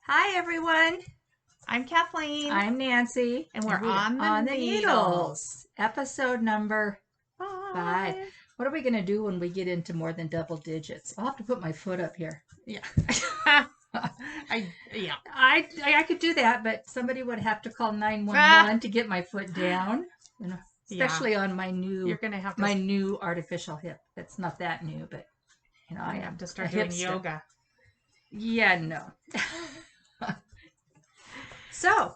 Hi, everyone. I'm Kathleen. I'm Nancy. And we're on the needles. Episode number 5. What are we going to do when we get into more than double digits? I'll have to put my foot up here. Yeah. I could do that, but somebody would have to call 911 to get my foot down. Especially on my new You're gonna have to... my new artificial hip. It's not that new, but I have to start doing yoga. Yeah, no. So,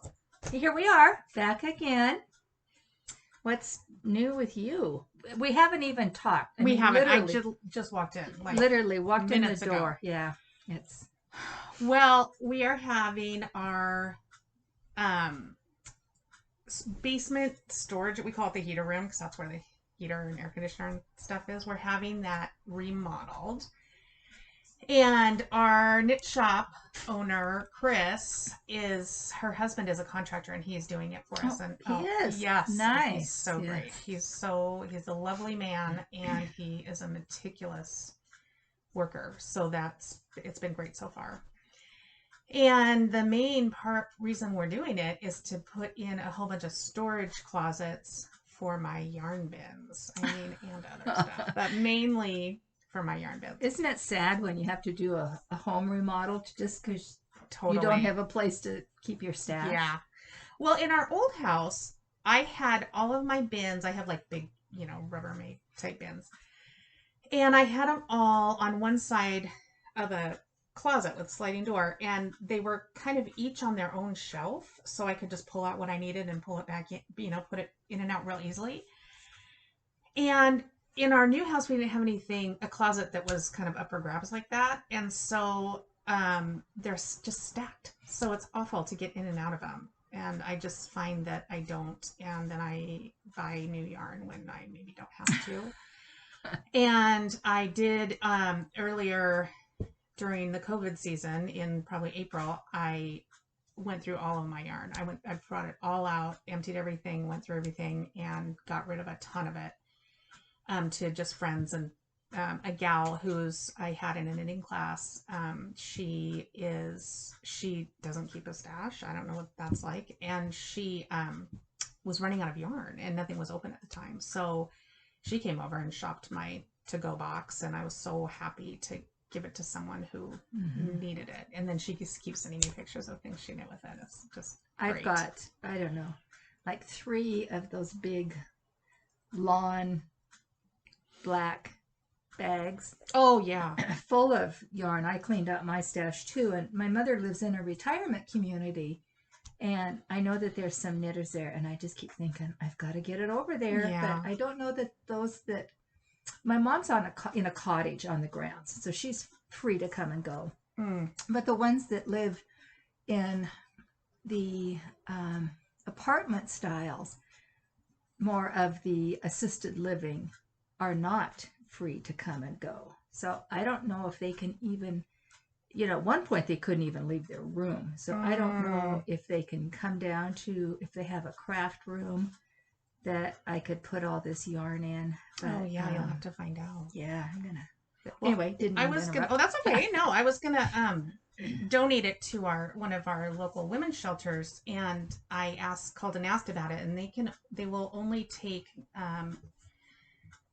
here we are, back again. What's new with you? We haven't even talked. We haven't. I just walked in. Literally walked in the door. Ago. Yeah. It's... Well, we are having our basement storage. We call it the heater room because that's where the heater and air conditioner and stuff is. We're having that remodeled. And our knit shop owner, Chris, her husband is a contractor and he's doing it for us. And he is? Yes. Nice. He's so great. He's a lovely man and he is a meticulous worker. So it's been great so far. And the main reason we're doing it is to put in a whole bunch of storage closets for my yarn bins. And other stuff. But mainly for my yarn bins. Isn't it sad when you have to do a home remodel just because you don't have a place to keep your stash? Yeah. Well, in our old house, I had all of my bins. I have like big, Rubbermaid type bins. And I had them all on one side of a closet with a sliding door. And they were kind of each on their own shelf. So I could just pull out what I needed and pull it back in, put it in and out real easily. And in our new house, we didn't have a closet that was kind of up for grabs like that. And so they're just stacked. So it's awful to get in and out of them. And I just find that I don't. And then I buy new yarn when I maybe don't have to. And I did earlier during the COVID season in probably April, I went through all of my yarn. I brought it all out, emptied everything, went through everything, and got rid of a ton of it. To just friends and a gal I had in a knitting class. She doesn't keep a stash. I don't know what that's like. And she was running out of yarn and nothing was open at the time. So she came over and shopped my to-go box and I was so happy to give it to someone who needed it. And then she just keeps sending me pictures of things she knit with it. It's just great. I've got, I don't know, like 3 of those big lawn black bags. Oh yeah. Full of yarn. I cleaned out my stash too. And my mother lives in a retirement community. And I know that there's some knitters there. And I just keep thinking, I've got to get it over there. Yeah. But I don't know that my mom's in a cottage on the grounds. So she's free to come and go. But the ones that live in the apartment styles, more of the assisted living, are not free to come and go. So I don't know if they can even, at one point they couldn't even leave their room. So I don't know if they can come down to, if they have a craft room that I could put all this yarn in. But, you'll have to find out. Yeah, I'm gonna. But anyway, Oh, that's okay. No, I was gonna donate it to one of our local women's shelters, and I called and asked about it, and they will only take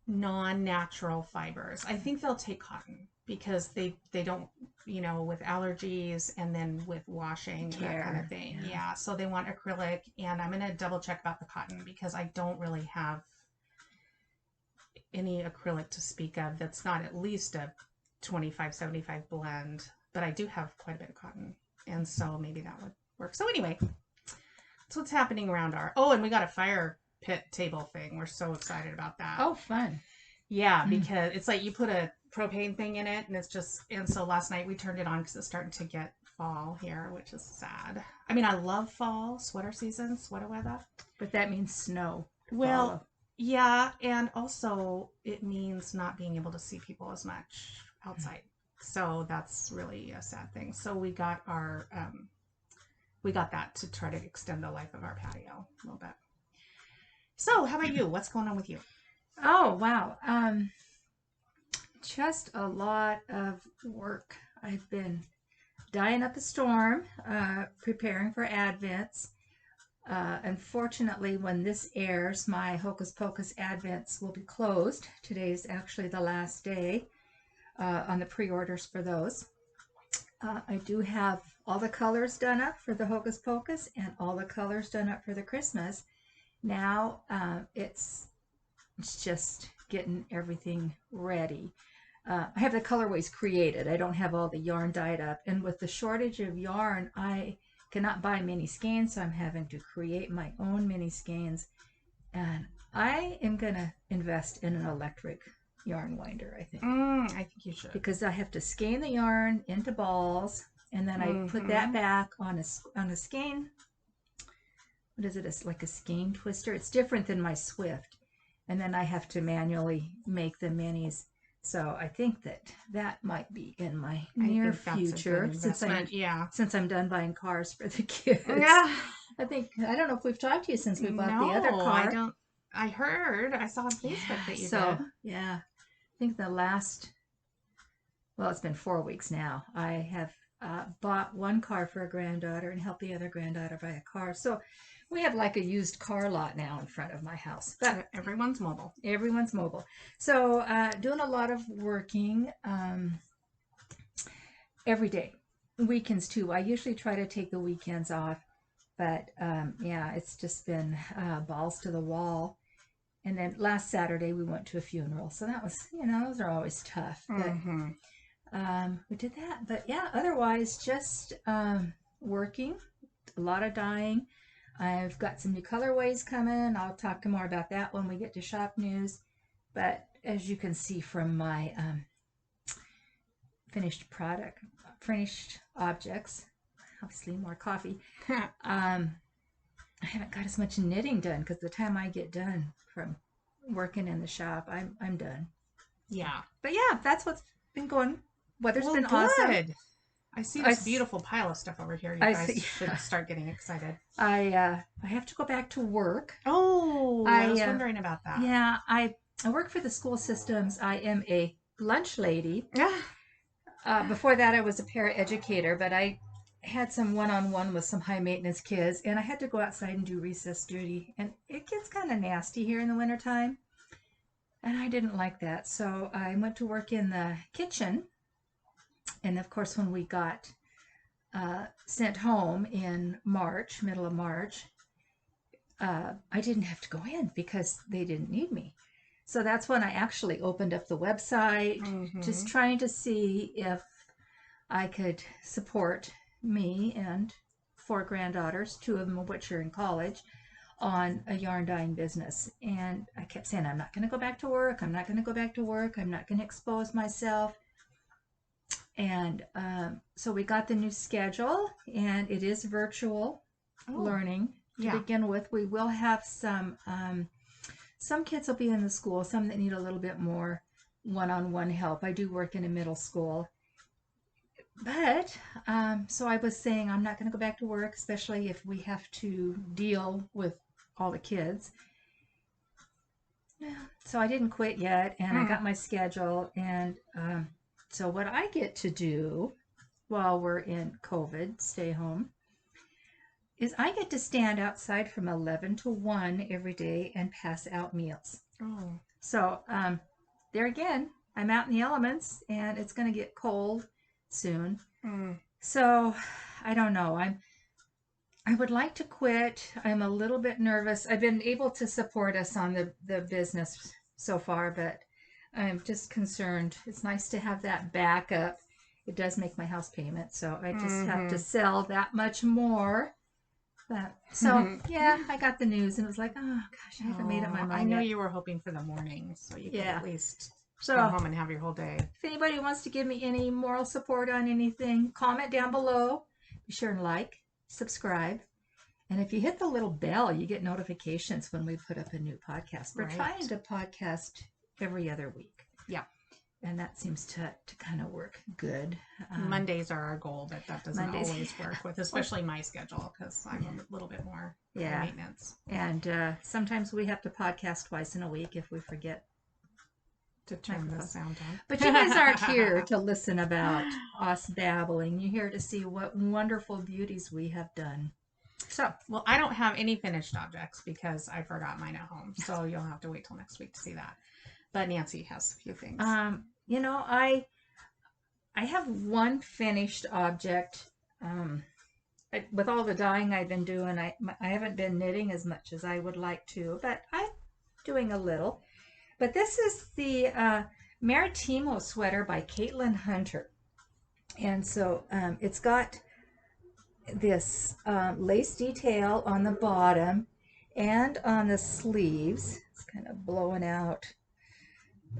non-natural fibers. I think they'll take cotton because they don't, with allergies and then with washing, that kind of thing. Yeah. So they want acrylic, and I'm going to double check about the cotton because I don't really have any acrylic to speak of that's not at least a 25-75 blend, but I do have quite a bit of cotton. And so maybe that would work. So anyway, that's what's happening around and we got a fire pit table thing. We're so excited about that. Oh, fun. Yeah, because it's like you put a propane thing in it and so last night we turned it on because it's starting to get fall here, which is sad. I mean, I love fall, sweater weather. But that means snow. Well, yeah, and also it means not being able to see people as much outside. So that's really a sad thing. So we got that to try to extend the life of our patio a little bit. So, how about you? What's going on with you? Oh, wow. Just a lot of work. I've been dyeing up a storm, preparing for Advents. Unfortunately, when this airs, my Hocus Pocus Advents will be closed. Today is actually the last day on the pre-orders for those. I do have all the colors done up for the Hocus Pocus and all the colors done up for the Christmas. Now it's just getting everything ready. I have the colorways created. I don't have all the yarn dyed up. And with the shortage of yarn, I cannot buy mini skeins, so I'm having to create my own mini skeins. And I am going to invest in an electric yarn winder, I think. I think you should. Because I have to skein the yarn into balls, and then I put that back on a skein. What is it? It's like a skein twister. It's different than my Swift. And then I have to manually make the minis. So I think that might be in my near future since I'm done buying cars for the kids. Yeah. I don't know if we've talked to you since we bought the other car. I heard. I saw on Facebook that you did. Yeah. I think it's been 4 weeks now. I have bought one car for a granddaughter and helped the other granddaughter buy a car. So we have like a used car lot now in front of my house. But everyone's mobile. Everyone's mobile. So doing a lot of working every day. Weekends too. I usually try to take the weekends off. But it's just been balls to the wall. And then last Saturday we went to a funeral. So that was, those are always tough. But we did that. But yeah, otherwise just working, a lot of dyeing. I've got some new colorways coming. I'll talk more about that when we get to shop news. But as you can see from my finished objects, obviously more coffee, I haven't got as much knitting done because the time I get done from working in the shop, I'm done. Yeah. But yeah, that's what's been going. Weather's been awesome. I see this beautiful pile of stuff over here. You guys should start getting excited. I have to go back to work. Oh, I was wondering about that. Yeah, I work for the school systems. I am a lunch lady. Yeah. Before that, I was a paraeducator, but I had some one-on-one with some high-maintenance kids, and I had to go outside and do recess duty. And it gets kind of nasty here in the wintertime, and I didn't like that. So I went to work in the kitchen. And of course, when we got sent home in March, middle of March, I didn't have to go in because they didn't need me. So that's when I actually opened up the website, just trying to see if I could support me and 4 granddaughters, 2 of them of which are in college, on a yarn dyeing business. And I kept saying, I'm not going to go back to work. I'm not going to go back to work. I'm not going to expose myself. And so we got the new schedule, and it is virtual learning to begin with. We will have some kids will be in the school, some that need a little bit more one-on-one help. I do work in a middle school. But, so I was saying I'm not going to go back to work, especially if we have to deal with all the kids. So I didn't quit yet, and I got my schedule, and so what I get to do while we're in COVID, stay home, is I get to stand outside from 11 to 1 every day and pass out meals. Oh. So there again, I'm out in the elements, and it's going to get cold soon. So I don't know. I would like to quit. I'm a little bit nervous. I've been able to support us on the business so far, but I'm just concerned. It's nice to have that backup. It does make my house payment, so I just have to sell that much more. So yeah, I got the news and it was like, oh gosh, I haven't made up my mind. I know you were hoping for the morning, so you could at least come home and have your whole day. If anybody wants to give me any moral support on anything, comment down below. Be sure and like, subscribe. And if you hit the little bell, you get notifications when we put up a new podcast. We're trying to podcast every other week. Yeah. And that seems to kind of work good. Mondays are our goal, but that doesn't always work with, especially my schedule, because I'm a little bit more maintenance. And sometimes we have to podcast twice in a week if we forget to turn the sound on. But you guys aren't here to listen about us babbling. You're here to see what wonderful beauties we have done. So, well, I don't have any finished objects because I forgot mine at home. So you'll have to wait till next week to see that. But Nancy has a few things. You know, I have one finished object. With all the dyeing I've been doing, I haven't been knitting as much as I would like to, but I'm doing a little. But this is the Merettimo sweater by Caitlin Hunter. And so it's got this lace detail on the bottom and on the sleeves. It's kind of blowing out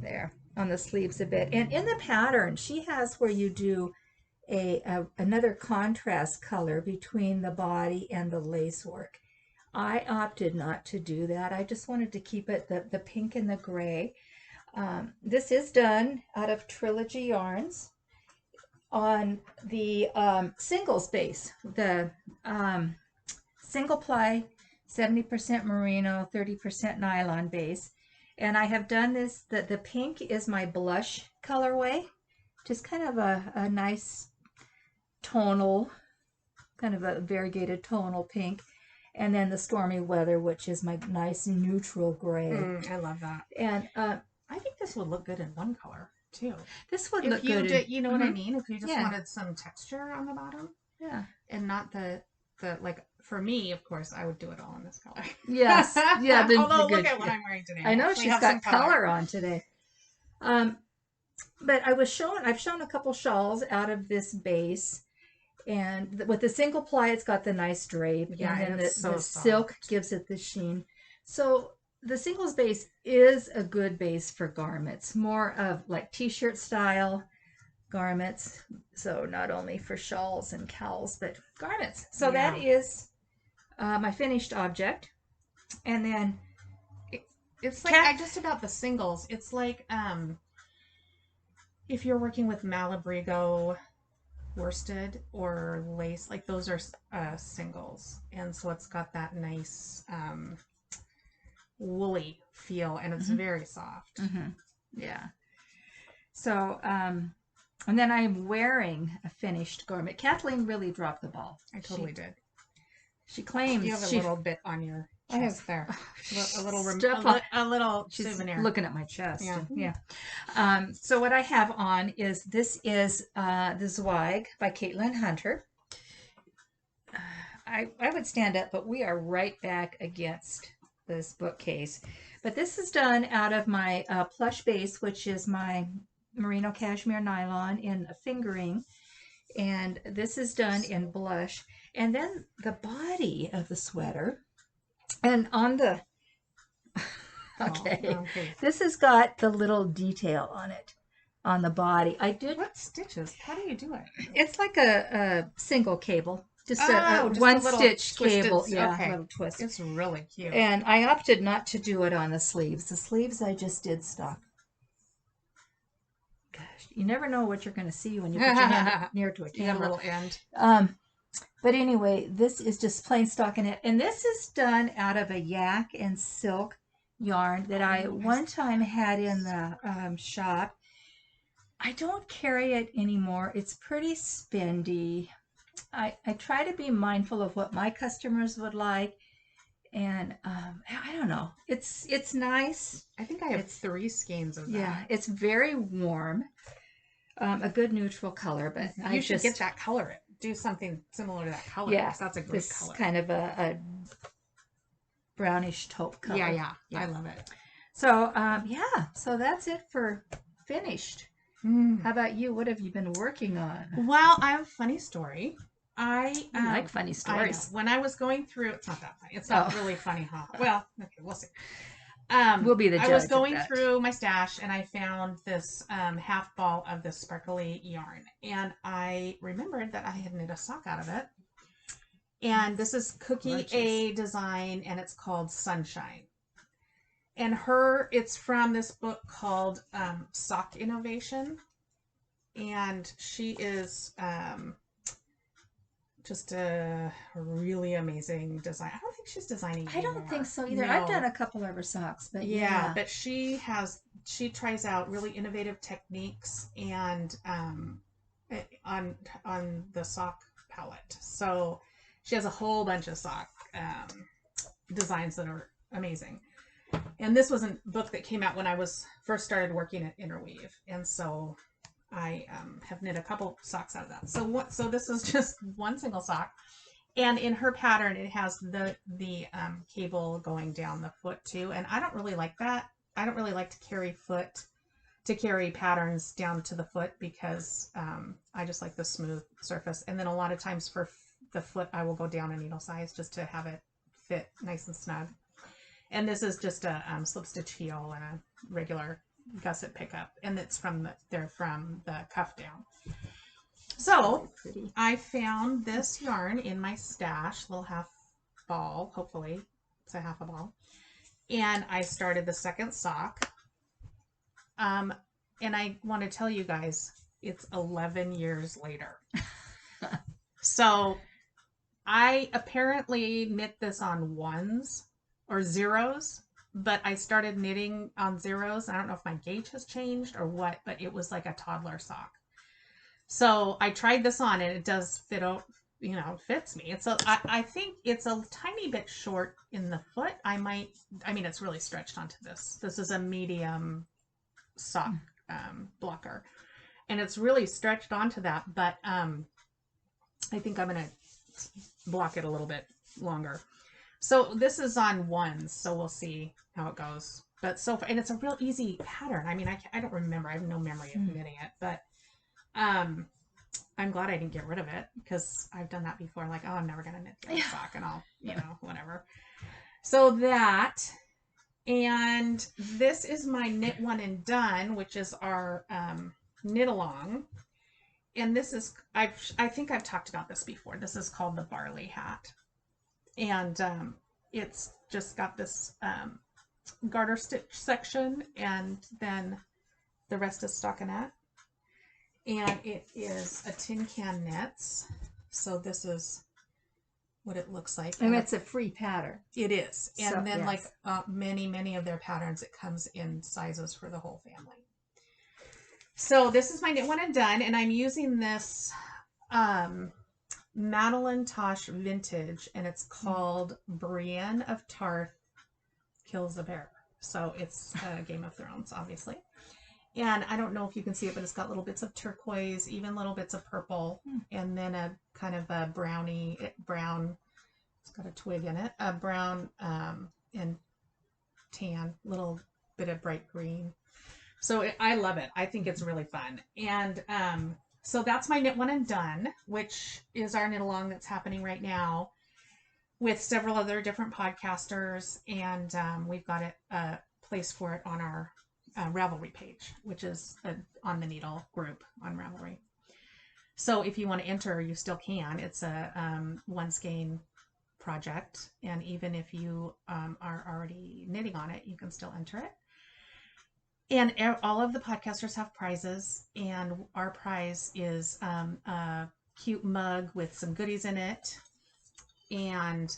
there on the sleeves a bit. And in the pattern, she has where you do another contrast color between the body and the lace work. I opted not to do that. I just wanted to keep it the pink and the gray. This is done out of Trilogy Yarns on the singles base. The single ply, 70% merino, 30% nylon base. And I have done this, the pink is my blush colorway. Just kind of a nice tonal, kind of a variegated tonal pink. And then the Stormy Weather, which is my nice neutral gray. I love that. And I think this would look good in one color too. This would look good. You know what I mean? If you just wanted some texture on the bottom. Yeah. And not the like, for me, of course, I would do it all in this color. Yes. Yeah. Although look at what I'm wearing today. I know she's got color on today. But I've shown a couple shawls out of this base. And with the single ply, it's got the nice drape. Yeah, and then the silk gives it the sheen. So the singles base is a good base for garments, more of like t-shirt style garments. So not only for shawls and cowls, but garments. So that is my finished object. And then it's like just about the singles. It's like if you're working with Malabrigo worsted or lace, like those are singles, and so it's got that nice woolly feel, and it's very soft. Yeah. So and then I'm wearing a finished garment. Kathleen really dropped the ball. I totally did. She claims you have a little bit on your chest there. A little She's souvenir. Looking at my chest. Yeah. So what I have on is the Zweig by Caitlin Hunter. I would stand up, but we are right back against this bookcase. But this is done out of my plush base, which is my merino cashmere nylon in a fingering. And this is done in blush. And then the body of the sweater, and on the, this has got the little detail on it, on the body. What stitches? How do you do it? It's like a single cable, just a one stitch cable. Yeah, a little twist. It's really cute. And I opted not to do it on the sleeves. The sleeves I just did stock. Gosh, you never know what you're going to see when you put your hand near to a camera. You got a little end. But anyway, this is just plain stockinette. And this is done out of a yak and silk yarn that I one time had in the shop. I don't carry it anymore. It's pretty spendy. I try to be mindful of what my customers would like. And I don't know. It's nice. I think I have 3 skeins of that. Yeah, it's very warm. A good neutral color, but you should get that color. Do something similar to that color. Yeah, that's a great color. Kind of a brownish taupe color. Yeah, I love it. So so that's it for finished. How about you? What have you been working on? Well, I have a funny story. I like funny stories. When I was going through, it's not that funny. It's not really funny, huh? Well, okay, we'll see. We'll be the judge. I was going through my stash and I found this half ball of this sparkly yarn, and I remembered that I had knit a sock out of it. And this is Cookie A design, and it's called Sunshine. And it's from this book called Sock Innovation, and she is just a really amazing design. I don't think she's designing I don't anymore. think so either. No. I've done a couple of her socks, but yeah. But she tries out really innovative techniques and on the sock palette. So she has a whole bunch of sock designs that are amazing. And this was a book that came out when I was first started working at Interweave, and so I have knit a couple socks out of that. So this is just one single sock, and in her pattern it has the cable going down the foot too, and I don't really like that. I don't really like to carry patterns down to the foot because I just like the smooth surface. And then a lot of times for the foot I will go down a needle size just to have it fit nice and snug. And this is just a slip stitch heel and a regular gusset pickup, and it's from the cuff down. So I found this yarn in my stash, little half ball, hopefully it's a half a ball, and I started the second sock. And I want to tell you guys, it's 11 years later. So I apparently knit this on ones or zeros, but I started knitting on zeros. I don't know if my gauge has changed or what, but it was like a toddler sock. So I tried this on and it does fit out, fits me. I think it's a tiny bit short in the foot. It's really stretched onto this. This is a medium sock blocker, and it's really stretched onto that, but I think I'm going to block it a little bit longer. So this is on ones, so we'll see how it goes. But so far, and it's a real easy pattern. I don't remember. I have no memory of knitting it, but I'm glad I didn't get rid of it because I've done that before. Like, oh, I'm never going to knit the sock, and I'll, whatever. So that, and this is my Knit One and Done, which is our knit along. And this is, I think I've talked about this before. This is called the Barley Hat. And it's just got this garter stitch section, and then the rest is stockinette. And it is a tin can knits. So this is what it looks like. And it's a free pattern. It is. And so, then yes. like many of their patterns, it comes in sizes for the whole family. So this is my Knit One and Done, and I'm using this MadelineTosh vintage, and it's called Brienne of Tarth Kills the Bear. So it's Game of Thrones, obviously. And I don't know if you can see it, but it's got little bits of turquoise, even little bits of purple, and then a kind of a brown, it's got a twig in it, a brown and tan, little bit of bright green. So I love it. I think it's really fun. And so that's my Knit One and Done, which is our knit along that's happening right now with several other different podcasters. And we've got a place for it on our Ravelry page, which is on the Needle group on Ravelry. So if you want to enter, you still can. It's a one skein project. And even if you are already knitting on it, you can still enter it. And all of the podcasters have prizes, and our prize is a cute mug with some goodies in it. And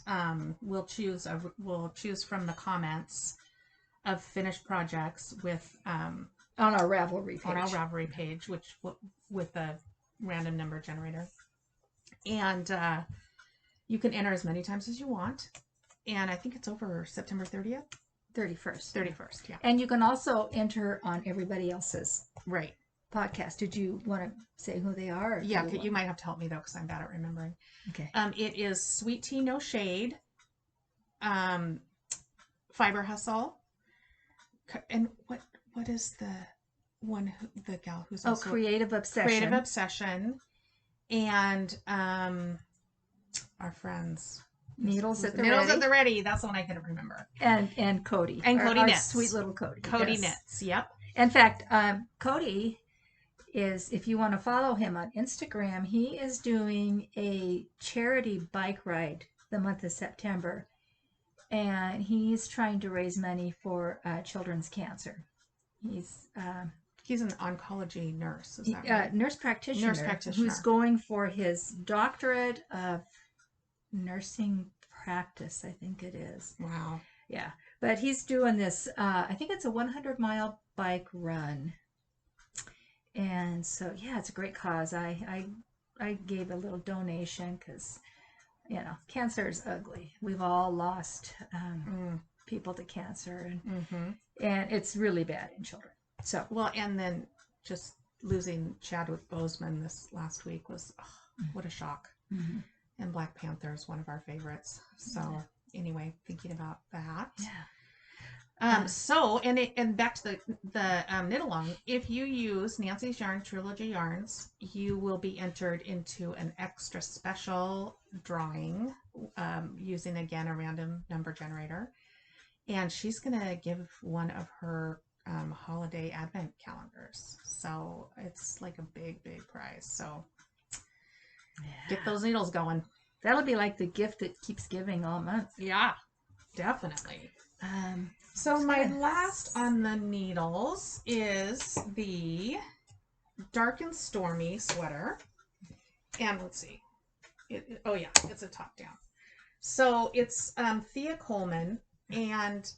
we'll choose from the comments of finished projects with on our Ravelry page, which with a random number generator. And you can enter as many times as you want. And I think it's over September 30th. 31st, yeah. And you can also enter on everybody else's right podcast. Did you want to say who they are? Yeah, you might have to help me though, because I'm bad at remembering. Okay. It is Sweet Tea No Shade, Fiber Hustle, and what is the gal who's also Creative Obsession, and our friends. Needles at the Ready. That's the one I couldn't remember. And Cody. And Cody knits. Sweet little Cody. Cody knits. Yep. In fact, Cody is, if you want to follow him on Instagram, he is doing a charity bike ride the month of September. And he's trying to raise money for children's cancer. He's He's an oncology nurse. Is that right? Nurse practitioner. Who's going for his doctorate of nursing practice, I think it is. Wow. Yeah. But he's doing this, I think it's a 100-mile bike run. And so, yeah, it's a great cause. I gave a little donation because, you know, cancer is ugly. We've all lost people to cancer, and it's really bad in children. So, well, and then just losing Chadwick Boseman this last week was what a shock. And Black Panther is one of our favorites. So anyway, thinking about that. Yeah. So back to the knit along. If you use Nancy's Yarn Trilogy Yarns, you will be entered into an extra special drawing using again a random number generator, and she's gonna give one of her holiday advent calendars. So it's like a big prize. So get those needles going. That'll be like the gift that keeps giving all month. Yeah, definitely. So my last on the needles is the Dark and Stormy sweater. And let's see. Oh yeah, it's a top down. So it's Thea Coleman, and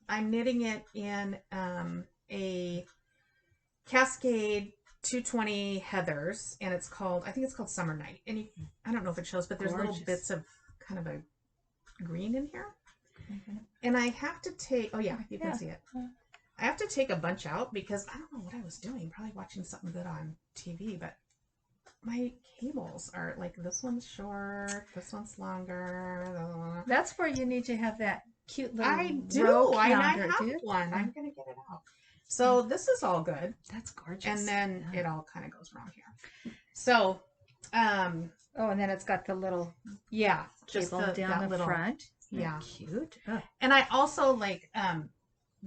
I'm knitting it in a Cascade 220 Heathers, and I think it's called Summer Night. And I don't know if it shows, but there's little bits of kind of a green in here. And I have to take, oh yeah, you can see it. I have to take a bunch out because I don't know what I was doing, probably watching something good on TV, but my cables are like, this one's short, this one's longer. That's where you need to have that cute little I do. row I counter, have one. I'm going to get it out. So this is all good. That's gorgeous. And then it all kind of goes wrong here. So, oh, and then it's got the little just cable down the little front. Yeah. Cute. Oh. And I also like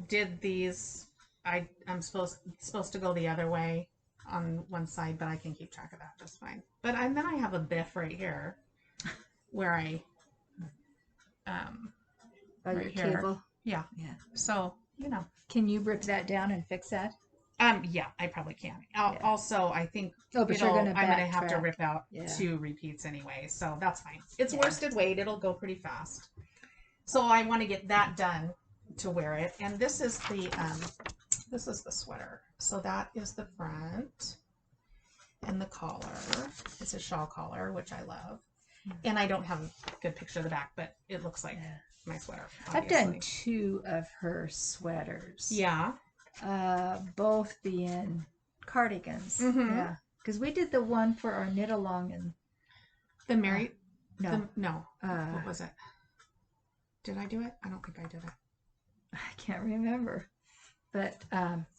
did these. I'm supposed to go the other way on one side, but I can keep track of that just fine. But then I have a biff right here where I your here. cable. Yeah. So can you rip that down and fix that? Yeah, I probably can. Also, I think but I'm gonna have to rip out 2 repeats anyway, so that's fine. It's worsted weight; it'll go pretty fast. So I want to get that done to wear it, and this is the sweater. So that is the front, and the collar. It's a shawl collar, which I love, and I don't have a good picture of the back, but it looks like my sweater. Obviously. I've done 2 of her sweaters. Yeah. Both being cardigans. Yeah. Because we did the one for our knit along and the Mary. No. What was it? Did I do it? I don't think I did it. I can't remember. But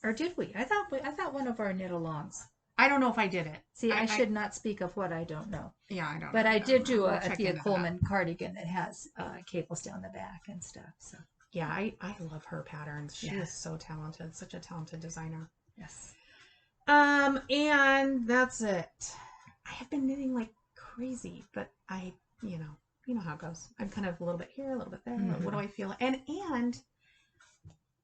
or did we? I thought one of our knit alongs. I don't know if I did it. See, I should not speak of what I don't know. Yeah, I don't. But know. I did do a Thea Coleman cardigan that has cables down the back and stuff. So yeah, I love her patterns. She is so talented, such a talented designer. Yes. And that's it. I have been knitting like crazy, but you know how it goes. I'm kind of a little bit here, a little bit there. What do I feel? And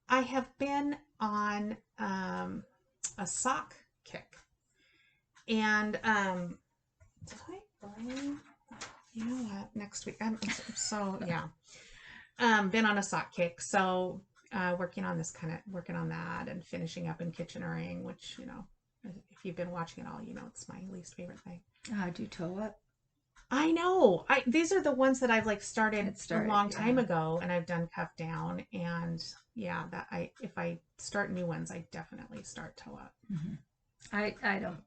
I have been on a sock kick. And did I bring? You know what? Next week. Been on a sock kick. So working on that and finishing up in kitchenering, which if you've been watching it all, it's my least favorite thing. I do toe up. I know. These are the ones that I've started a long time ago, and I've done cuff down, and if I start new ones, I definitely start toe up. I don't.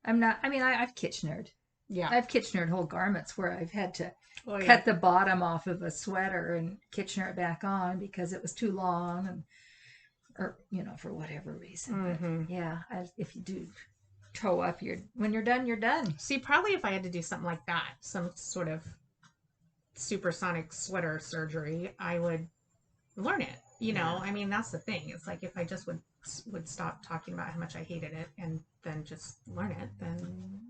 I'm not. I mean, I've kitchenered. Yeah, I've kitchenered whole garments where I've had to cut the bottom off of a sweater and kitchener it back on because it was too long, or for whatever reason. But if you do toe up, when you're done, you're done. See, probably if I had to do something like that, some sort of supersonic sweater surgery, I would learn it. I mean, that's the thing. It's like if I just would stop talking about how much I hated it and then just learn it, then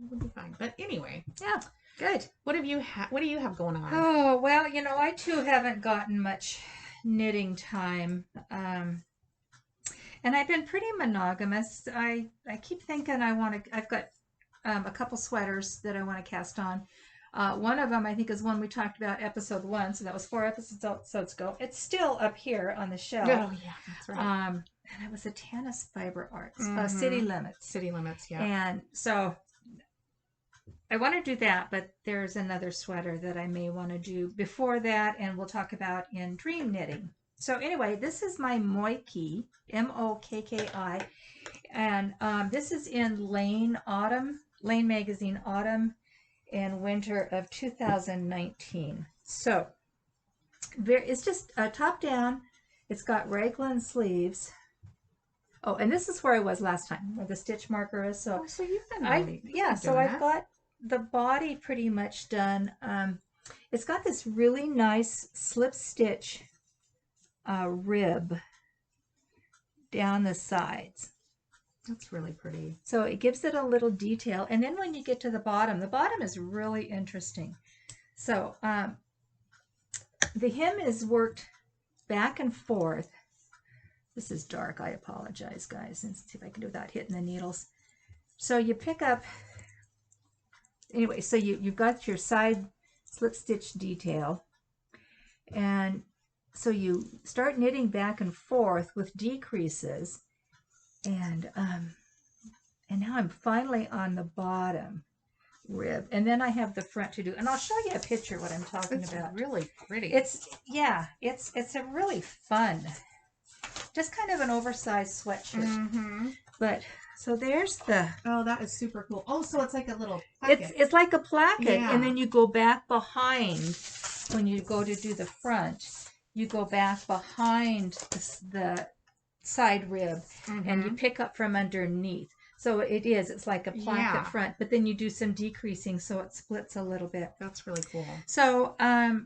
it would be fine. But anyway, good. What do you have going on? Oh well, I too haven't gotten much knitting time. And I've been pretty monogamous. I keep thinking I've got a couple sweaters that I want to cast on. One of them, I think, is one we talked about episode 1, so that was 4 episodes ago. It's still up here on the shelf. Oh, yeah, that's right. And it was a Tanis Fiber Arts, City Limits. City Limits, yeah. And so I want to do that, but there's another sweater that I may want to do before that, and we'll talk about in dream knitting. So anyway, this is my Mökki, Mokki, and this is in Lane Magazine Autumn and Winter of 2019. So it's just top down. It's got raglan sleeves. Oh, and this is where I was last time, where the stitch marker is. So, so you've been I've got the body pretty much done. It's got this really nice slip stitch rib down the sides. That's really pretty. So it gives it a little detail. And then when you get to the bottom is really interesting. So the hem is worked back and forth. This is dark. I apologize, guys. Let's see if I can do without hitting the needles. So you pick up, anyway, so you've got your side slip stitch detail. And so you start knitting back and forth with decreases. And now I'm finally on the bottom rib, and then I have the front to do. And I'll show you a picture what I'm talking about. Really pretty. It's a really fun, just kind of an oversized sweatshirt. But so there's the. Oh, that is super cool. Oh, so it's like a little placket. It's like a placket, yeah. And then you go back behind when you go to do the front. You go back behind the side rib, and you pick up from underneath. So it's like a placket front, but then you do some decreasing so it splits a little bit. That's really cool. So I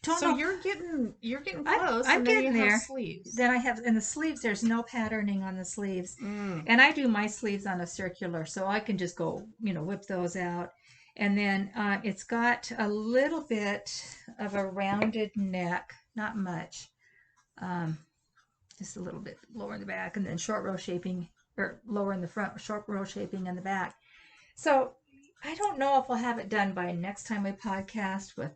don't know. So you're getting close. I'm getting there. Sleeves. Then I have in the sleeves. There's no patterning on the sleeves, and I do my sleeves on a circular, so I can just go whip those out. And then it's got a little bit of a rounded neck, not much. Just a little bit lower in the back, and then short row shaping, or lower in the front, short row shaping in the back. So I don't know if we'll have it done by next time we podcast with,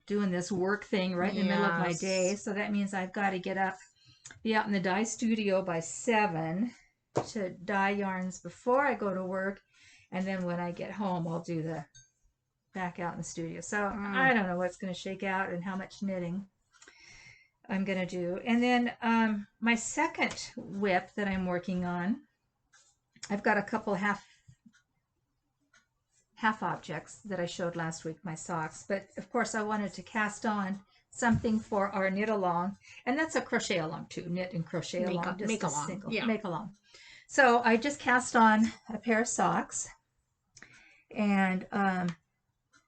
doing this work thing right in the middle of my day. So that means I've got to be out in the dye studio by 7 to dye yarns before I go to work. And then when I get home, I'll do the back out in the studio. So I don't know what's going to shake out and how much knitting I'm going to do. And then my second whip that I'm working on, I've got a couple half objects that I showed last week, my socks. But of course I wanted to cast on something for our knit along. And that's a crochet along too, knit and crochet along. Make along. Make along. So I just cast on a pair of socks. And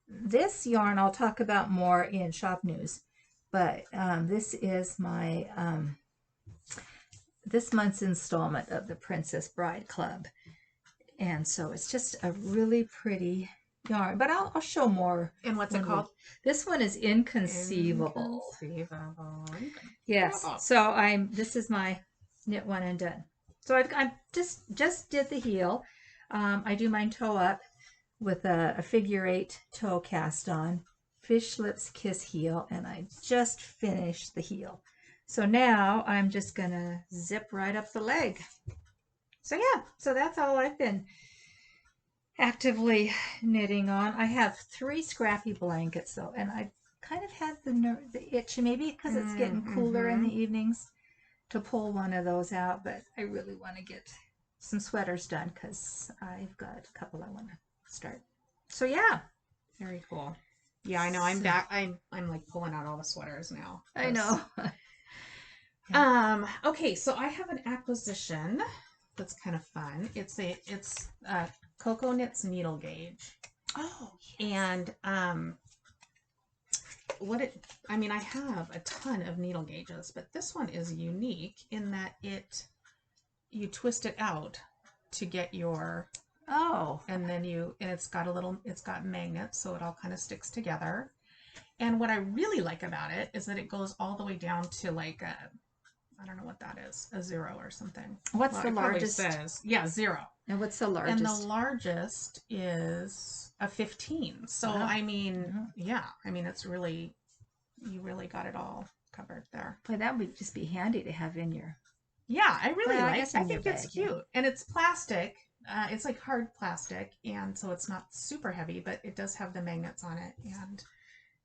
this yarn I'll talk about more in shop news. But this is my this month's installment of the Princess Bride Club. And so it's just a really pretty yarn. But I'll show more. And what's it called? This one is Inconceivable. Yes. So this is my knit one and done. So I just did the heel. I do mine toe up with a figure 8 toe cast on. Fish lips kiss heel, and I just finished the heel. So now I'm just gonna zip right up the leg. So yeah, so that's all I've been actively knitting on. I have 3 scrappy blankets though, and I kind of had the itch, maybe because it's getting cooler in the evenings, to pull one of those out. But I really want to get some sweaters done because I've got a couple I want to start. So yeah, very cool. Yeah, I know. I'm back. I'm like pulling out all the sweaters now. I know. Okay, so I have an acquisition that's kind of fun. It's Coco Knits needle gauge. Oh, yes. And I have a ton of needle gauges, but this one is unique in that you twist it out to get your and then it's got magnets, so it all kind of sticks together. And what I really like about it is that it goes all the way down to like I don't know what that is. A 0 or something. What's the it probably largest? says, yeah, 0. And what's the largest? And the largest is a 15. So, Wow. I mean, yeah. I mean, it's really, you really got it all covered there. Boy, that would just be handy to have in your... Yeah, I really like it. I think bag, it's cute. And it's plastic. It's like hard plastic. And so it's not super heavy, but it does have the magnets on it. And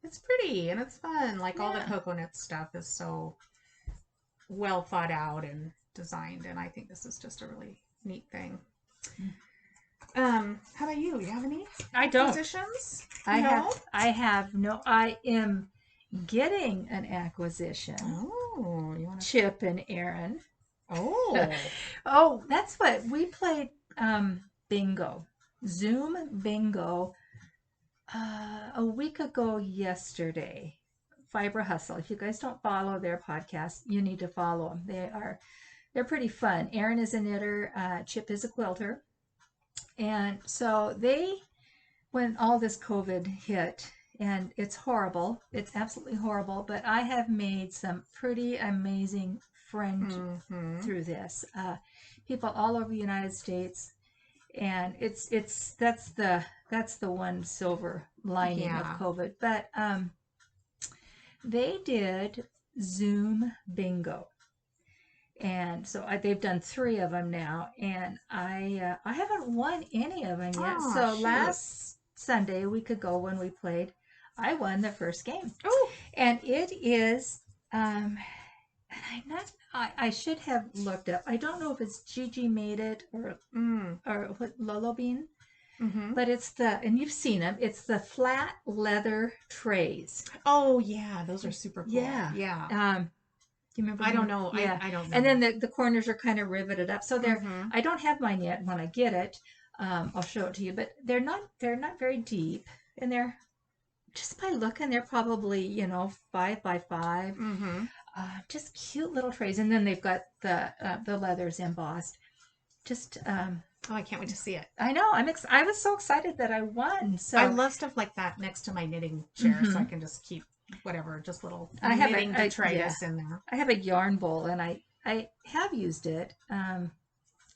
it's pretty and it's fun. Like all the Coco knit stuff is so well thought out and designed. And I think this is just a really neat thing. How about you? You have any acquisitions? I am getting an acquisition. Oh, you want to... Chip and Aaron. Oh. Oh, that's what we played. Bingo, Zoom bingo, a week ago yesterday. Fiber Hustle. If you guys don't follow their podcast, you need to follow them. They're pretty fun. Aaron is a knitter. Chip is a quilter. And so when all this COVID hit, and it's horrible, it's absolutely horrible, but I have made some pretty amazing friends through this. People all over the United States, and that's the one silver lining of COVID. But they did Zoom bingo. And so they've done 3 of them now, and I haven't won any of them yet. Oh, so shoot. last Sunday, a week ago when we played, I won the first game. Oh, and it is I should have looked up. I don't know if it's Gigi made it or what, Lolo Bean, but it's and you've seen them. It's the flat leather trays. Oh yeah, those are super cool. Yeah. Do you remember? I don't know. Yeah. I don't know. And then the corners are kind of riveted up. So they're. I don't have mine yet. When I get it, I'll show it to you. But they're not very deep, and they're just by looking, they're probably 5 by 5. Just cute little trays, and then they've got the leathers embossed. Just. Oh, I can't wait to see it. I know. I was so excited that I won. So I love stuff like that next to my knitting chair, so I can just keep whatever, just little knitting detritus in there. I have a yarn bowl, and I have used it. I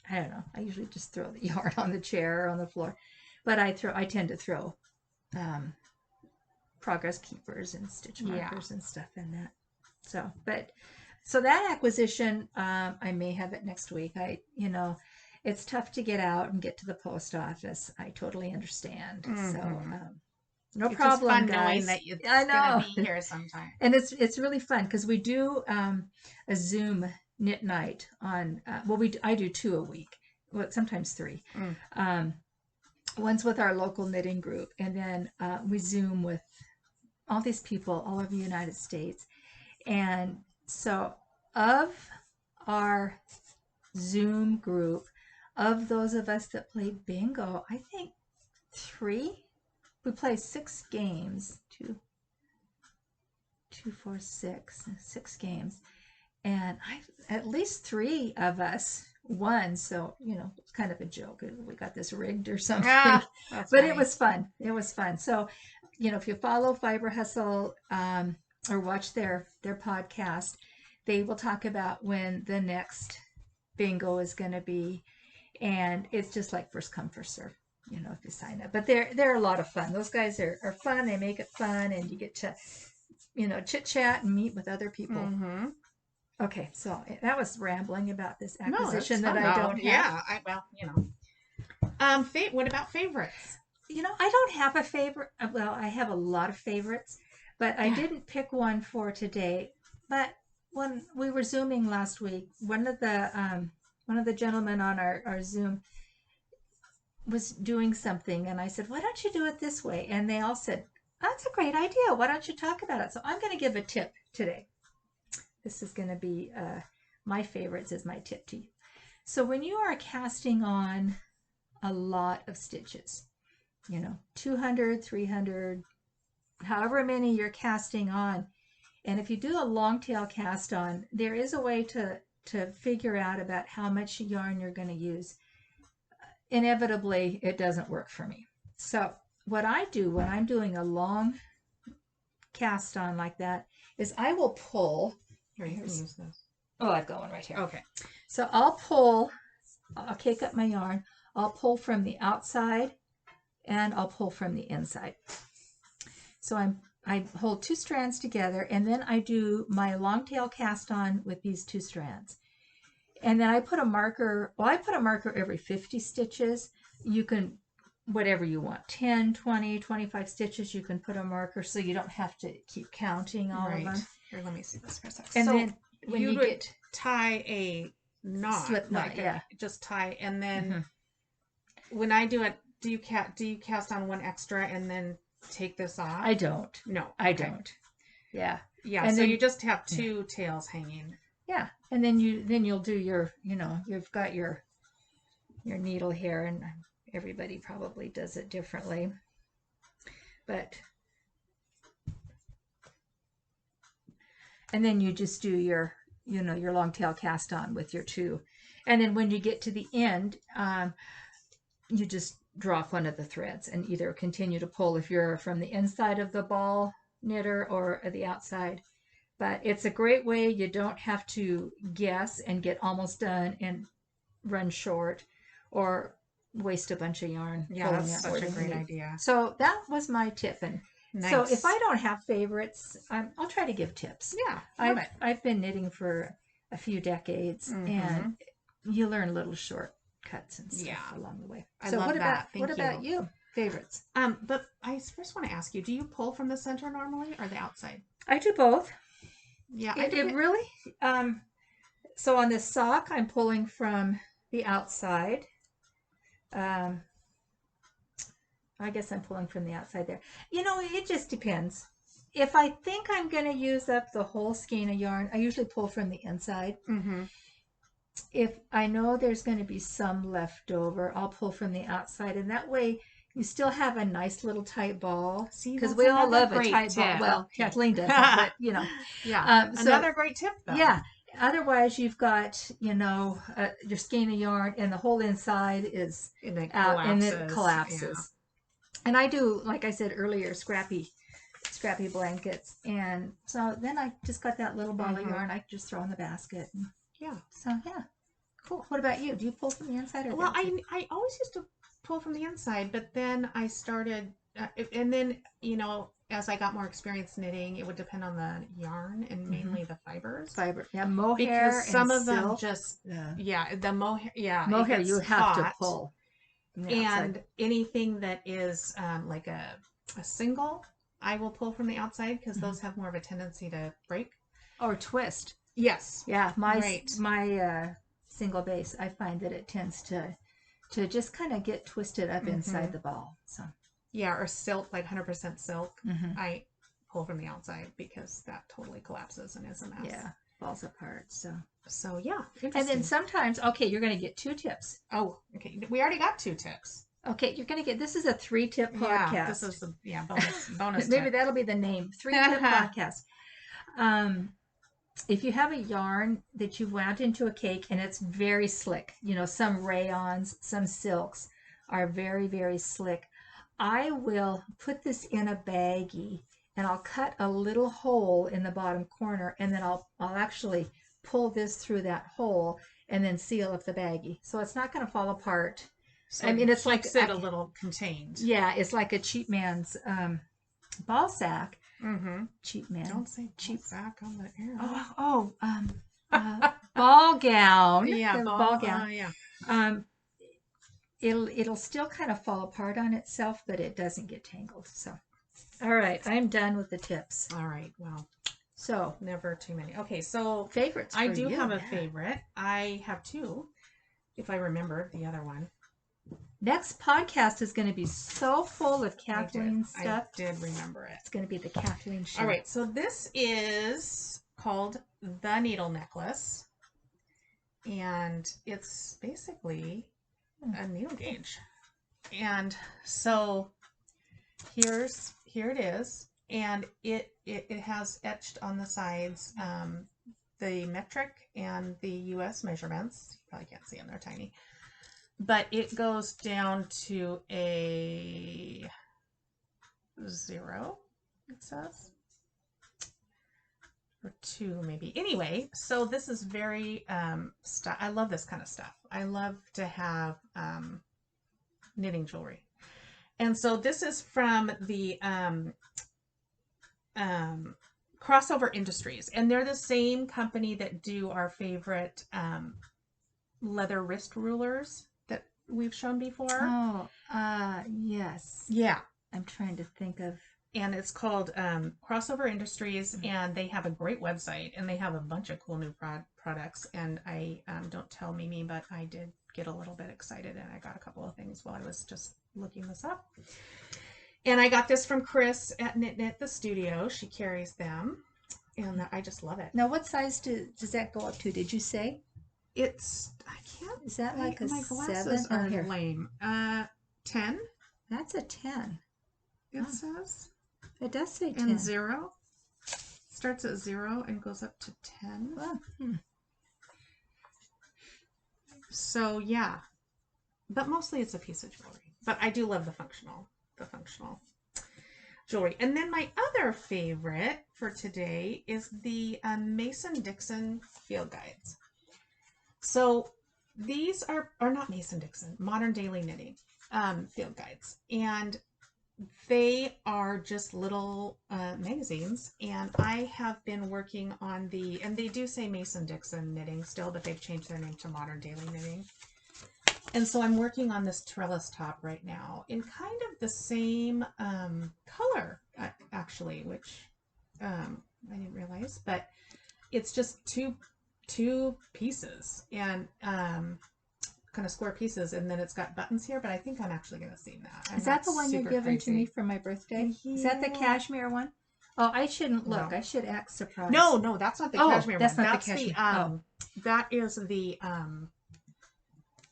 don't know. I usually just throw the yarn on the chair or on the floor, but I tend to throw progress keepers and stitch markers and stuff in that. So that acquisition, I may have it next week. It's tough to get out and get to the post office. I totally understand. So. No it's problem, just fun guys. knowing that it's going to be here sometime. And it's really fun because we do a Zoom knit night on. I do 2 a week, well sometimes 3. One's with our local knitting group, and then we Zoom with all these people all over the United States. And so, of our Zoom group, of those of us that played bingo, I think 3. We play 6 games, 2, 4, 6 games, and at least 3 of us won. So it's kind of a joke. We got this rigged or something, but funny. It was fun. It was fun. So, if you follow Fiber Hustle or watch their podcast, they will talk about when the next bingo is going to be, and it's just like first come first serve. If you sign up, but they're a lot of fun. Those guys are fun. They make it fun, and you get to, chit chat and meet with other people. Okay, so that was rambling about this acquisition that I don't have. Yeah, what about favorites? I don't have a favorite. Well, I have a lot of favorites, but I didn't pick one for today. But when we were Zooming last week, one of the gentlemen on our Zoom was doing something, and I said, why don't you do it this way? And they all said, that's a great idea. Why don't you talk about it? So I'm going to give a tip today. This is going to be my favorites as my tip to you. So when you are casting on a lot of stitches, 200, 300, however many you're casting on, and if you do a long tail cast on, there is a way to figure out about how much yarn you're going to use. Inevitably, it doesn't work for me. So what I do when I'm doing a long cast on like that is I will pull. Here, you can use this. Oh, I've got one right here. Okay. So I'll cake up my yarn. I'll pull from the outside and I'll pull from the inside. So I hold 2 strands together, and then I do my long tail cast on with these 2 strands. And then I put a marker, I put a marker every 50 stitches. You can, whatever you want, 10, 20, 25 stitches, you can put a marker so you don't have to keep counting all of them. Here, let me see this for a second. And so then when you get tie a knot, slip knot, yeah. Just tie, and then when I do it, do you cast on one extra and then take this off? I don't. No, I don't. Yeah. Yeah. And so then, you just have 2 tails hanging. Yeah. And then you'll do your, you've got your needle here, and everybody probably does it differently. But and then you just do your long tail cast on with your 2. And then when you get to the end, you just draw off one of the threads and either continue to pull if you're from the inside of the ball knitter or the outside. But it's a great way. You don't have to guess and get almost done and run short or waste a bunch of yarn. Yeah, that's such a great idea. So that was my tip. And nice. So if I don't have favorites, I'll try to give tips. Yeah, I've been knitting for a few decades, and you learn little shortcuts and stuff along the way. So what about you? Favorites? But I first want to ask you: do you pull from the center normally or the outside? I do both. Yeah, it really. So on this sock, I'm pulling from the outside. I guess I'm pulling from the outside there. It just depends. If I think I'm going to use up the whole skein of yarn, I usually pull from the inside. If I know there's going to be some left over, I'll pull from the outside, and that way you still have a nice little tight ball. Because we all love a tight ball. Well, Kathleen doesn't, but Yeah. Another great tip, though. Yeah. Otherwise, you've got, your skein of yarn, and the whole inside is out, and it collapses. Yeah. And I do, like I said earlier, scrappy blankets. And so then I just got that little ball of yarn I just throw in the basket. And, so, yeah. Cool. What about you? Do you pull from the inside or the outside? I always used to pull from the inside, but then I started, and then, as I got more experience knitting, it would depend on the yarn and mainly the fibers. Yeah, mohair. Because some of them silk. just, the mohair, mohair you have to pull. And anything that is like a single, I will pull from the outside because those have more of a tendency to break or twist. Yes. Yeah, my single base, I find that it tends to just kind of get twisted up inside the ball. So. Yeah, or silk, like 100% silk. I pull from the outside because that totally collapses and is a mess. Yeah, falls apart. So yeah. And then sometimes, you're going to get 2 tips. Oh, okay. We already got 2 tips. Okay, you're going to get, this is a 3-tip podcast. Yeah, this is bonus Maybe tip. that'll be the name, 3-tip podcast. If you have a yarn that you've wound into a cake and it's very slick, some rayons, some silks are very, very slick, I will put this in a baggie and I'll cut a little hole in the bottom corner, and then I'll actually pull this through that hole and then seal up the baggie. So it's not going to fall apart. So it's like a little contained. Yeah, it's like a cheap man's ball sack. Cheap man. Don't say cheap sack on the air. Ball gown. Yeah, ball gown. Yeah. It'll still kind of fall apart on itself, but it doesn't get tangled. So, all right, I'm done with the tips. All right, well, so never too many. Okay, so favorites. I do have a favorite. I have 2, if I remember the other one. Next podcast is going to be so full of Kathleen stuff. I did remember it. It's going to be the Kathleen show. All right, so this is called The Needle Necklace, and it's basically a needle gauge. And so here it is, and it has etched on the sides the metric and the US measurements. You probably can't see them, they're tiny. But it goes down to a 0, it says. or 2 maybe. Anyway, so this is very, I love this kind of stuff. I love to have knitting jewelry. And so this is from the Crossover Industries, and they're the same company that do our favorite leather wrist rulers that we've shown before. Oh, yes. Yeah. I'm trying to think of. And it's called Crossover Industries, and they have a great website, and they have a bunch of cool new products. And I don't tell Mimi, but I did get a little bit excited, and I got a couple of things while I was just looking this up. And I got this from Chris at Knit the Studio. She carries them, and I just love it. Now, what size does that go up to? Did you say? It's, I can't. Is that like a my 7? glasses are lame. 10. That's a 10. It says. It does say 10. And 0. Starts at 0 and goes up to 10. Oh, So yeah, but mostly it's a piece of jewelry. But I do love the functional jewelry. And then my other favorite for today is the Mason-Dixon field guides. So these are not Mason-Dixon, Modern Daily Knitting field guides, and they are just little magazines. And I have been working on and they do say Mason-Dixon Knitting still, but they've changed their name to Modern Daily Knitting. And so I'm working on this trellis top right now in kind of the same color, actually, which I didn't realize, but it's just two pieces and kind of square pieces, and then it's got buttons here, but I think I'm actually going to seam that. Is that the one you're giving to me for my birthday? Yeah. Is that the cashmere one? Oh, I shouldn't look. No. I should act surprised. No, that's not the cashmere that's one. Not the cashmere. That is the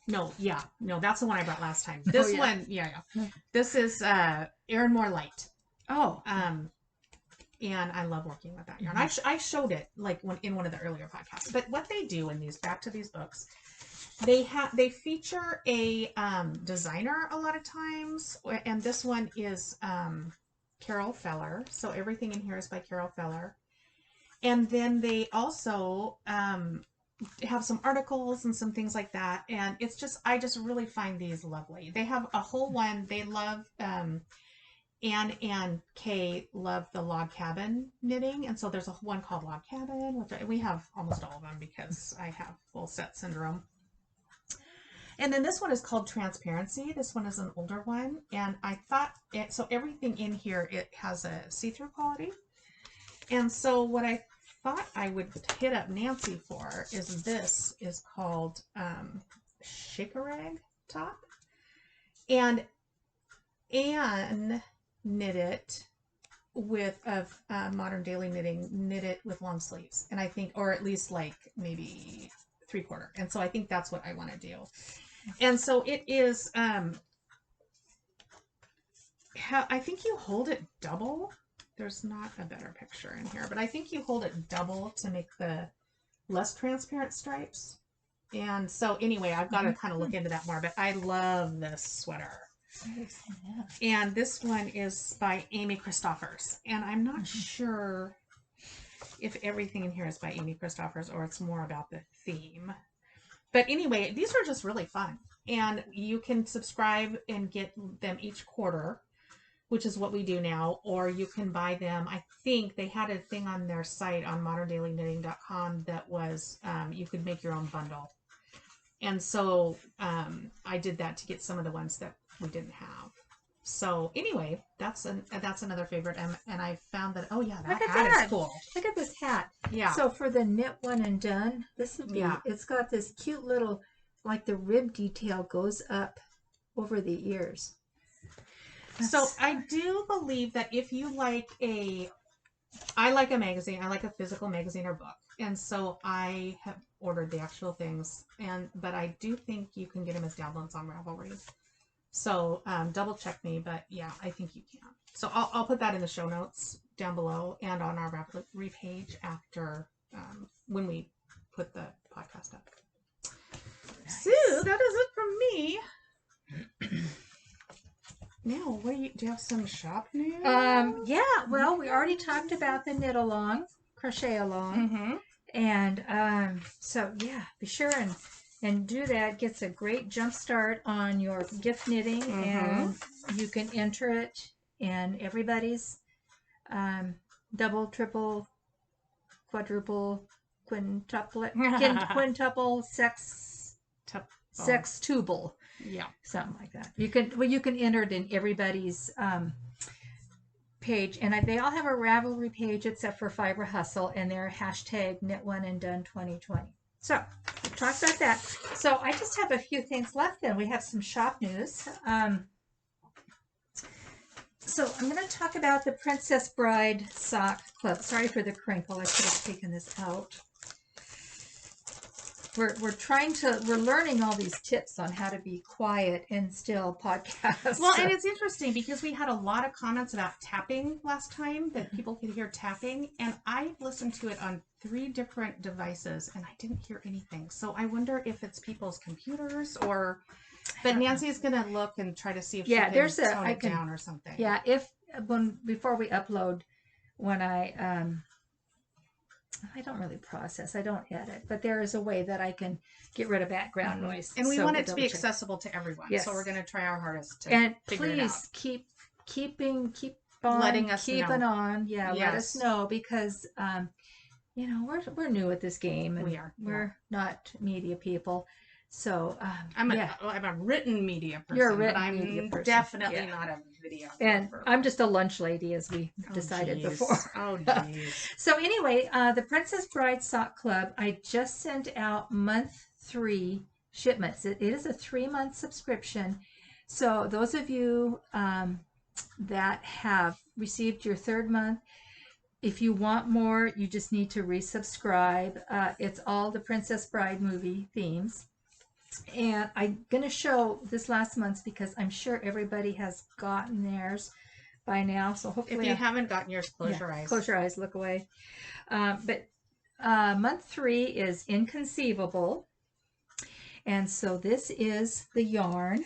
no, that's the one I brought last time. This one, this is Erin Moore Light. Oh. And I love working with that yarn. I showed it like in one of the earlier podcasts. But what they do in these, back to these books, they feature a designer a lot of times, and this one is Carol Feller. So everything in here is by Carol Feller. And then they also have some articles and some things like that. And it's just, I just really find these lovely. They have a whole one. They love, Anne and Kay love the log cabin knitting. And so there's a one called Log Cabin, which we have almost all of them because I have full set syndrome. And then this one is called Transparency. This one is an older one. And I thought, so everything in here, it has a see-through quality. And so what I thought I would hit up Nancy for is this is called Shakereg top. And Anne knit it with Modern Daily Knitting, knit it with long sleeves. And I think, or at least like maybe 3/4. And so I think that's what I want to do. And so it is, I think you hold it double. There's not a better picture in here, but I think you hold it double to make the less transparent stripes. And so anyway, I've got to kind of look into that more, but I love this sweater. And this one is by Amy Christoffers. And I'm not sure if everything in here is by Amy Christoffers or it's more about the theme. But anyway, these are just really fun. And you can subscribe and get them each quarter, which is what we do now, or you can buy them. I think they had a thing on their site on moderndailyKnitting.com that was you could make your own bundle. And so I did that to get some of the ones that we didn't have. So anyway, that's another favorite. And I found that, oh yeah, that hat is cool. Look at this hat. Yeah. So for the knit one and done, this would be, it's got this cute little, like the rib detail goes up over the ears. So I do believe that if you like I like a magazine, I like a physical magazine or book. And so I have ordered the actual things, but I do think you can get them as downloads on Ravelry. So double check me, but yeah, I think you can. So I'll put that in the show notes down below and on our Ravelry page after when we put the podcast up. Nice. So that is it from me. Now, do you have some shop news? Yeah, well, we already talked about the knit along. crochet along. And so yeah, be sure and do that. Gets a great jump start on your gift knitting, and you can enter it in everybody's double, triple, quadruple, quintuple sextuple. Yeah, something like that. You can enter it in everybody's page, and they all have a Ravelry page except for Fiber Hustle, and they're hashtag Knit One and Done 2020. So we've talked about that. So I just have a few things left. Then we have some shop news. So I'm going to talk about the Princess Bride Sock Club. Sorry for the crinkle. I could have taken this out. We're learning all these tips on how to be quiet and still podcast. Well, and it's interesting because we had a lot of comments about tapping last time, that people could hear tapping, and I listened to it on 3 different devices and I didn't hear anything. So I wonder if it's people's computers or. But Nancy's gonna look and try to see if she can tone it down or something. Yeah, before we upload, when I don't really process, I don't edit, but there is a way that I can get rid of background noise. And we want it to be accessible to everyone. Yes. So we're going to try our hardest to figure it out. And please keep on letting us know. Yeah, yes. Let us know, because we're new at this game, and we're not media people. So I'm a written media person. You're a written but media person. Definitely not a video. And I'm just a lunch lady, as we decided before. Oh, geez. So anyway, the Princess Bride Sock Club, I just sent out month 3 shipments. It is a 3-month subscription. So those of you that have received your 3rd month, if you want more, you just need to resubscribe. It's all the Princess Bride movie themes. And I'm going to show this last month's because I'm sure everybody has gotten theirs by now. So hopefully, if you haven't gotten yours, close your eyes. Close your eyes, look away. But month 3 is Inconceivable. And so this is the yarn.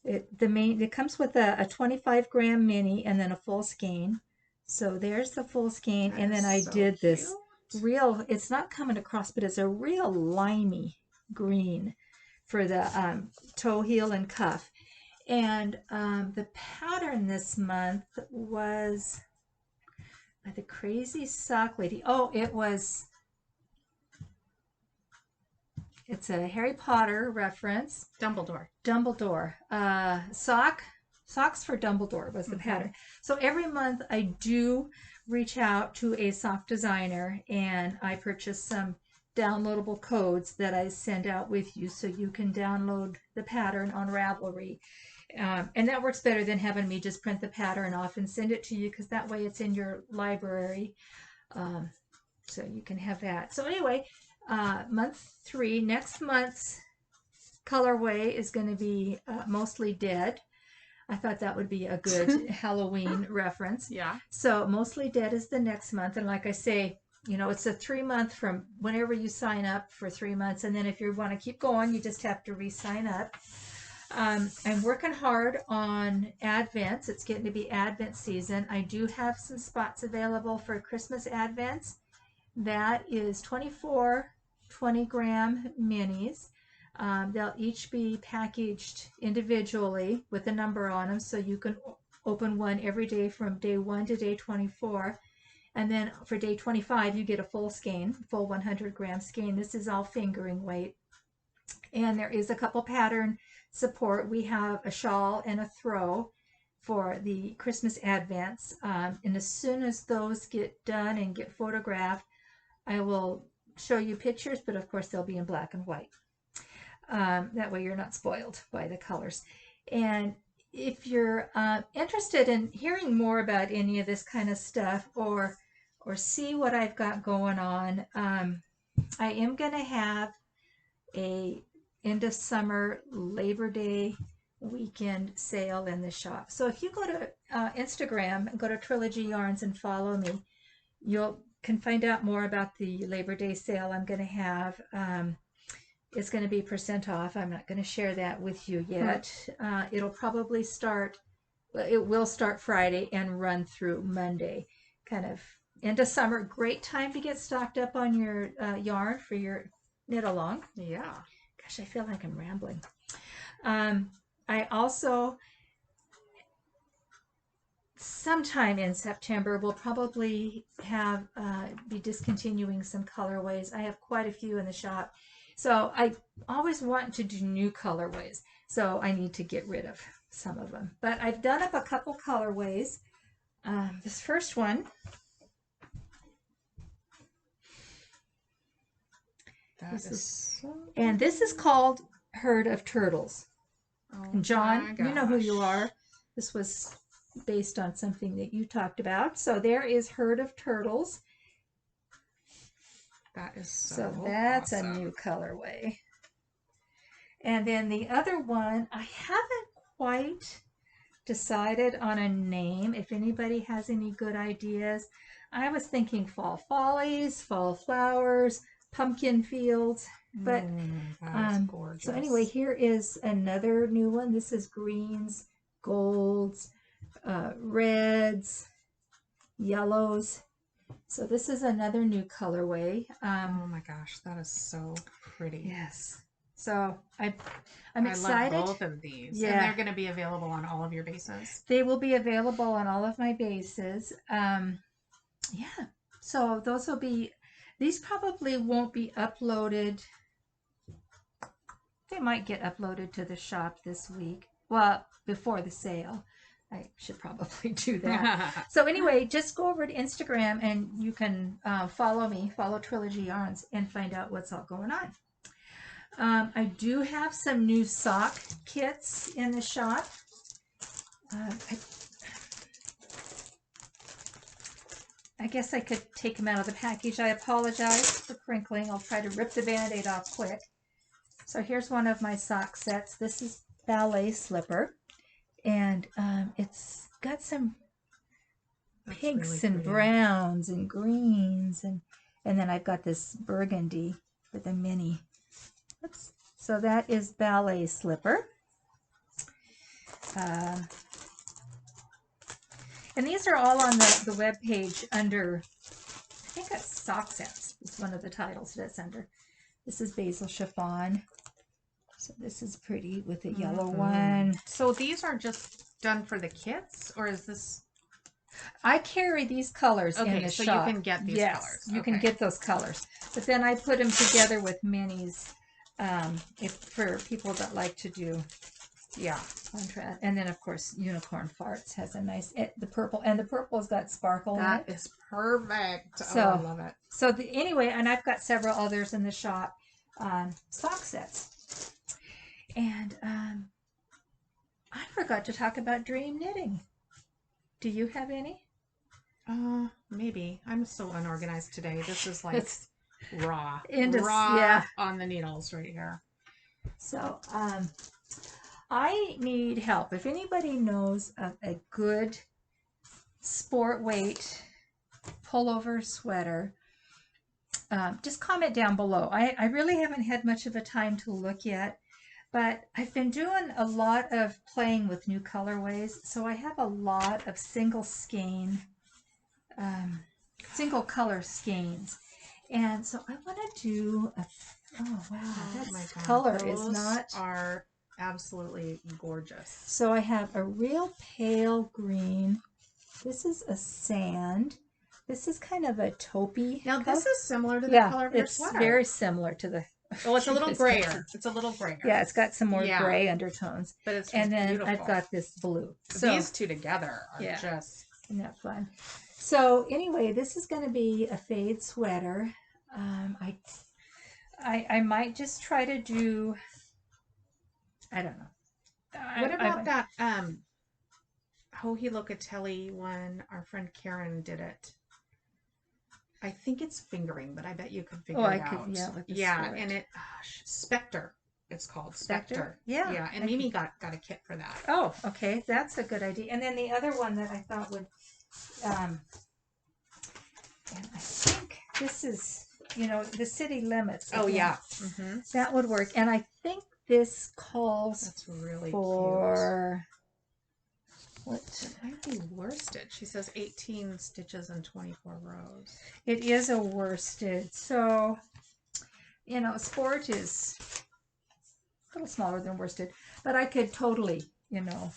It comes with a 25-gram mini and then a full skein. So there's the full skein. And then I did this real, it's not coming across, but it's a real limey green for the toe, heel, and cuff. And the pattern this month was by the Crazy Sock Lady. Oh, it's a Harry Potter reference. Dumbledore. Socks for Dumbledore was the pattern. So every month I do reach out to a sock designer, and I purchase some downloadable codes that I send out with you, so you can download the pattern on Ravelry. And that works better than having me just print the pattern off and send it to you, because that way it's in your library. So you can have that. So anyway, month 3, next month's colorway is going to be Mostly Dead. I thought that would be a good Halloween reference. Yeah. So Mostly Dead is the next month. And like I say, it's a 3-month from whenever you sign up for 3 months. And then if you want to keep going, you just have to re-sign up. I'm working hard on Advents. It's getting to be Advent season. I do have some spots available for Christmas Advents. That is 24 20-gram minis. They'll each be packaged individually with a number on them, so you can open one every day from day 1 to day 24. And then for day 25, you get a full skein, full 100-gram skein. This is all fingering weight. And there is a couple pattern support. We have a shawl and a throw for the Christmas Advents. And as soon as those get done and get photographed, I will show you pictures, but of course they'll be in black and white. That way you're not spoiled by the colors. And if you're interested in hearing more about any of this kind of stuff, or see what I've got going on, I am going to have a end of summer Labor Day weekend sale in the shop. So if you go to Instagram and go to Trilogy Yarns and follow me, you can find out more about the Labor Day sale I'm going to have. It's going to be % off. I'm not going to share that with you yet. It'll probably start, it will start Friday and run through Monday, kind of end of summer, great time to get stocked up on your yarn for your knit along. Yeah. Gosh, I feel like I'm rambling. I also, sometime in September, will probably have be discontinuing some colorways. I have quite a few in the shop. So I always want to do new colorways. So I need to get rid of some of them. But I've done up a couple colorways. This first one. This is called Herd of Turtles. Oh, and John, you know who you are. This was based on something that you talked about. So there is Herd of Turtles. That is so that's awesome. a new colorway. And then the other one, I haven't quite decided on a name. If anybody has any good ideas, I was thinking Fall Follies, Fall Flowers, Pumpkin Fields. But that is gorgeous. So anyway, here is another new one. This is greens, golds, reds, yellows. So this is another new colorway. Oh my gosh, that is so pretty. Yes. So I'm excited. I love both of these. Yeah. And they're going to be available on all of your bases. They will be available on all of my bases. Yeah. So those will be, these probably won't be uploaded. They might get uploaded to the shop this week. Well, before the sale. I should probably do that. So anyway, just go over to Instagram and you can follow me, follow Trilogy Yarns, and find out what's all going on. I do have some new sock kits in the shop. I guess I could take them out of the package. I apologize for crinkling. I'll try to rip the Band-Aid off quick. So here's one of my sock sets. This is Ballet Slipper. And it's got some pinks really and browns and greens. And then I've got this burgundy for the mini. Oops. So that is Ballet Slipper. And these are all on the web page under, I think that's Sock Sets. It's one of the titles that's under. This is Basil Chiffon. So this is pretty with a yellow one. So these are just done for the kits, or is this? I carry these colors in the shop. So you can get these colors. You can get those colors. But then I put them together with minis for people that like to do contrast. And then of course Unicorn Farts has a nice the purple, and the purple's got sparkle in it. That is perfect. So, I love it. So anyway, and I've got several others in the shop, sock sets. And I forgot to talk about dream knitting. Do you have any? Maybe. I'm so unorganized today. This is like raw on the needles right here. So I need help. If anybody knows of a good sport weight pullover sweater, just comment down below. I really haven't had much of a time to look yet. But I've been doing a lot of playing with new colorways, so I have a lot of single color skeins. And so I want to do oh wow, that color is not... are absolutely gorgeous. So I have a real pale green. This is a sand. This is kind of a taupey. Now this is similar to the color of your sweater. It's very similar to the... Oh, it's a little grayer. It's a little grayer. Yeah, it's got some more gray undertones. But it's and then beautiful. I've got this blue. So these two together are just... Isn't that fun? So anyway, this is going to be a fade sweater. I might just try to do... I don't know. What about that Hohi Locatelli one? Our friend Karen did it. I think it's fingering, but I bet you could figure it out. And it Spectre. It's called Spectre. Yeah. And Mimi got a kit for that. Oh, okay, that's a good idea. And then the other one that I thought would, and I think this is, the city limits. Oh yeah, that would work. And I think this calls that's really for. cute. what? It might be worsted. She says 18 stitches and 24 rows. It is a worsted. So, you know, sport is a little smaller than worsted, but I could totally, you know,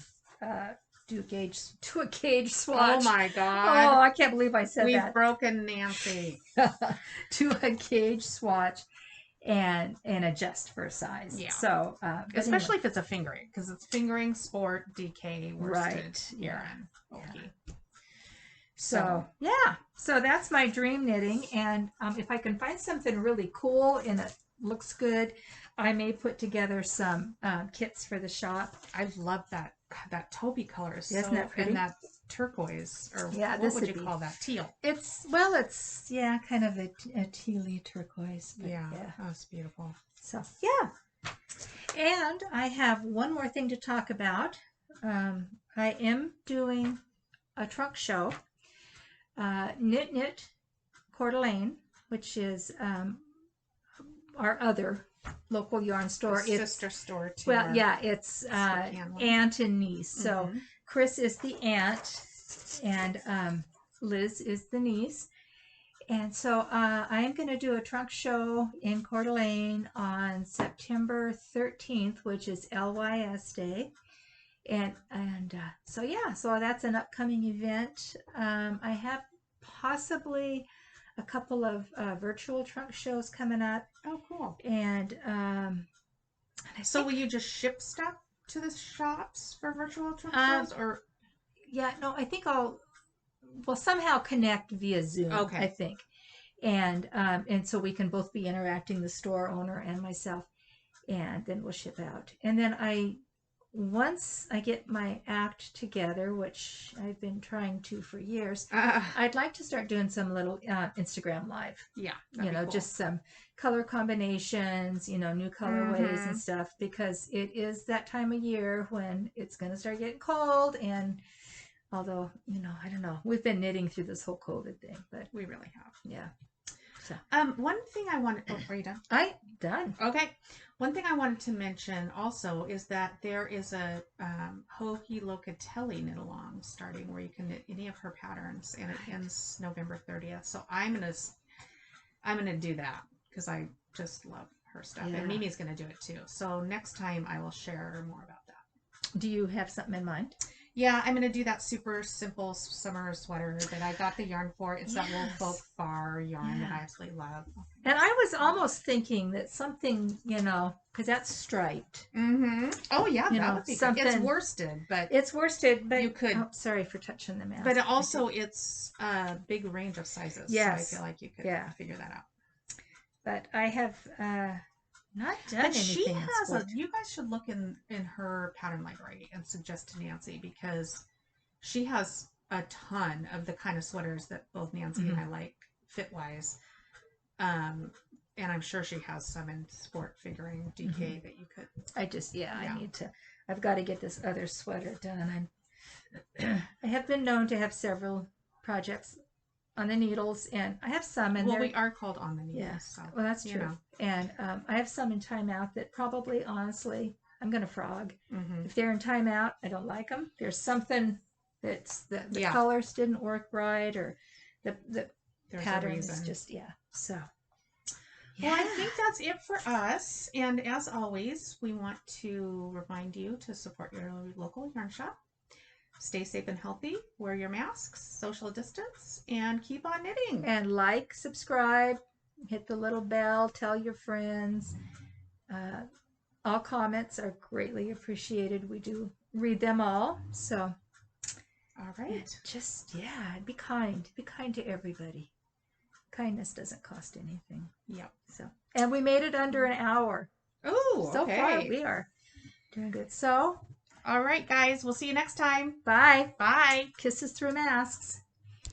do a gauge swatch. Oh my God. Oh, I can't believe I said that. We've broken Nancy. Do a gauge swatch and adjust for size. Yeah. So, especially if it's a fingering, because it's fingering, sport, DK, worsted, right. yarn, Mökki. So yeah, so that's my dream knitting, and if I can find something really cool and it looks good, I may put together some kits for the shop. I love that. God, that taupey color is Isn't that pretty? And that turquoise, or yeah, what would you call that? Teal. It's yeah, kind of a tealy turquoise. But yeah, that's beautiful. So yeah, and I have one more thing to talk about. I am doing a trunk show. Knit Coeur d'Alene, which is our other local yarn store. It's sister store too. Well, yeah, it's aunt and niece. So Chris is the aunt, and Liz is the niece. And so I am going to do a trunk show in Coeur d'Alene on September 13th, which is LYS Day. And so yeah, so that's an upcoming event. I have possibly a couple of virtual trunk shows coming up. Oh, cool. And so will you just ship stuff to the shops for virtual trunk shows, or? Yeah, no, I think we'll somehow connect via Zoom. Okay. I think, and so we can both be interacting, the store owner and myself, and then we'll ship out. And then once I get my act together, which I've been trying to for years, I'd like to start doing some little Instagram live. Yeah. You know, cool. Just some color combinations, you know, new colorways and stuff, because it is that time of year when it's going to start getting cold. And although, you know, I don't know, we've been knitting through this whole COVID thing, but we really have. Yeah. So, one thing I wanted, are you done? Done. Okay. One thing I wanted to mention also is that there is a Hoagie Locatelli knit along starting where you can knit any of her patterns, and it ends November 30th. So I'm gonna do that because I just love her stuff, and Mimi's gonna do it too. So next time I will share more about that. Do you have something in mind? Yeah, I'm going to do that super simple summer sweater that I got the yarn for. It's that Woolstok Far yarn that I absolutely love. And I was almost thinking that something, you know, because that's striped. Oh, yeah, that would be something. It's worsted, but you could. Oh, sorry for touching the mask. But also, it's a big range of sizes. Yes. So I feel like you could figure that out. But I have not done anything. She has you guys should look in her pattern library and suggest to Nancy, because she has a ton of the kind of sweaters that both Nancy and I like fit wise. And I'm sure she has some in sport figuring DK that you could. I need to. I've got to get this other sweater done. I have been known to have several projects on the needles, and I have some in there. Well, we are called on the needles. Yes. So, well, that's true. You know. And I have some in timeout that probably, honestly, I'm going to frog. If they're in timeout, I don't like them. There's something that's the colors didn't work right, or the pattern is just, So. Yeah. Well, I think that's it for us. And as always, we want to remind you to support your local yarn shop. Stay safe and healthy, wear your masks, social distance, and keep on knitting. And like, subscribe, hit the little bell, tell your friends. All comments are greatly appreciated. We do read them all. So, all right. Just, be kind. Be kind to everybody. Kindness doesn't cost anything. Yep. So, and we made it under an hour. Oh, so far we are doing good. So, all right, guys. We'll see you next time. Bye. Bye. Kisses through masks.